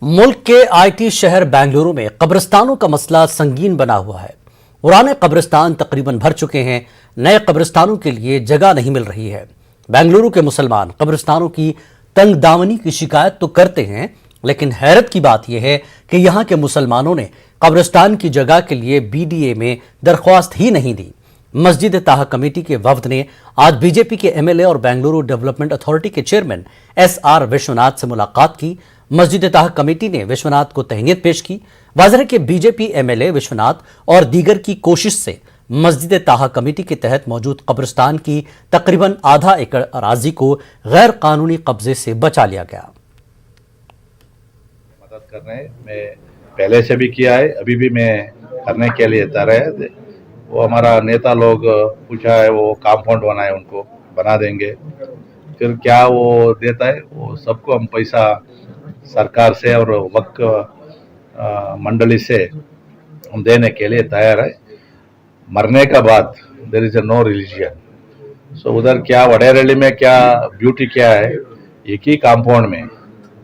मुल्क के आईटी शहर बेंगलुरु में कब्रिस्तानों का मसला संगीन बना हुआ है। पुराने कब्रिस्तान तकरीबन भर चुके हैं, नए कब्रिस्तानों के लिए जगह नहीं मिल रही है। बेंगलुरु के मुसलमान कब्रिस्तानों की तंग दामनी की शिकायत तो करते हैं, लेकिन हैरत की बात यह है कि यहाँ के मुसलमानों ने कब्रिस्तान की जगह के लिए बीडीए में दरख्वास्त ही नहीं दी। मस्जिद ताह कमेटी के वफ्द ने आज बीजेपी के एमएलए और बेंगलुरु डेवलपमेंट अथॉरिटी के चेयरमैन एसआर विश्वनाथ से मुलाकात की। मस्जिद ताह कमेटी ने विश्वनाथ को तहनीत पेश की। वाज़ेह है कि बीजेपी एमएलए विश्वनाथ और दीगर की कोशिश से मस्जिद ताह कमेटी के तहत मौजूद कब्रिस्तान की तकरीबन आधा एकड़ अराजी को गैर कानूनी कब्जे से बचा लिया गया। मदद करने मैं पहले से भी किया है, अभी भी मैं करने के लिए तैयार है। वो हमारा नेता लोग पूछा है, वो कंपाउंड बनाए, उनको बना देंगे। फिर क्या वो देता है, वो सबको हम पैसा सरकार से और वक्फ मंडली से हम देने के लिए तैयार है। मरने का बाद देयर इज नो रिलीजियन। सो उधर क्या वडेरली में क्या ब्यूटी क्या है, एक ही कंपाउंड में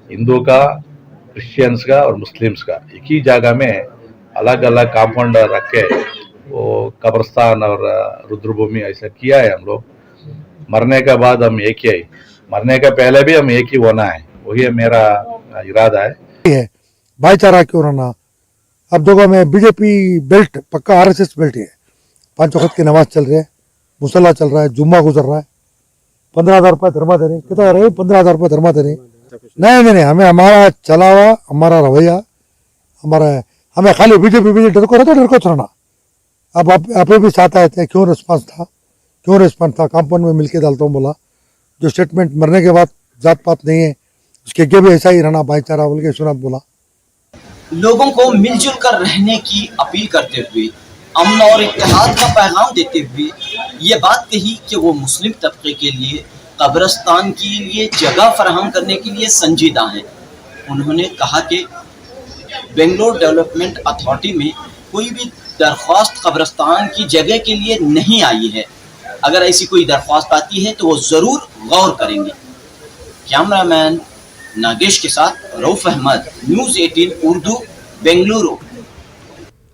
हिंदू का, क्रिश्चियंस का और मुस्लिम्स का एक ही जगह में अलग अलग कंपाउंड रख के वो कब्रिस्तान और रुद्रभूमि ऐसा किया है हम लोग। मरने के बाद हम एक ही, मरने के पहले भी हम एक ही होना है, वही मेरा इरादा है। भाईचारा क्यों रहना। अब देखो, मैं बीजेपी बेल्ट पक्का आरएसएस बेल्ट है। 5 वक्त की नमाज चल रही है, मुसल्ला चल रहा है, जुम्मा गुजर रहा है। 15,000 रुपये धर्मा दे रहे, कितना रहे? 15,000 रुपये धर्मा दे रहे। नहीं, हमें हमारा चलावा, हमारा रवैया, हमारा, हमें खाली बीजेपी डर को रहता, डर को छोड़ना। अब आप भी साथ आए थे, क्यों रिस्पॉन्स था? कंपाउंड में मिलके डालता हूँ बोला। जो स्टेटमेंट मरने के बाद जात पात नहीं है, उसके आगे भी ऐसा ही रहना भाईचारा बोल के विश्वनाथ बोला। लोगों को मिलजुल कर रहने की अपील करते हुए, अमन और इत्तेहाद का पैगाम देते हुए ये बात कही कि वो मुस्लिम तबके के लिए कब्रिस्तान के लिए जगह फराहम करने के लिए संजीदा हैं। उन्होंने कहा कि बेंगलोर डेवलपमेंट अथॉरिटी में कोई भी दरख्वास्त कब्रिस्तान की जगह के लिए नहीं आई है। अगर ऐसी कोई दरख्वास्त आती है तो वो ज़रूर गौर करेंगे। कैमरामैन नागेश के साथ रऊफ अहमद, न्यूज़ 18 उर्दू, बेंगलुरु।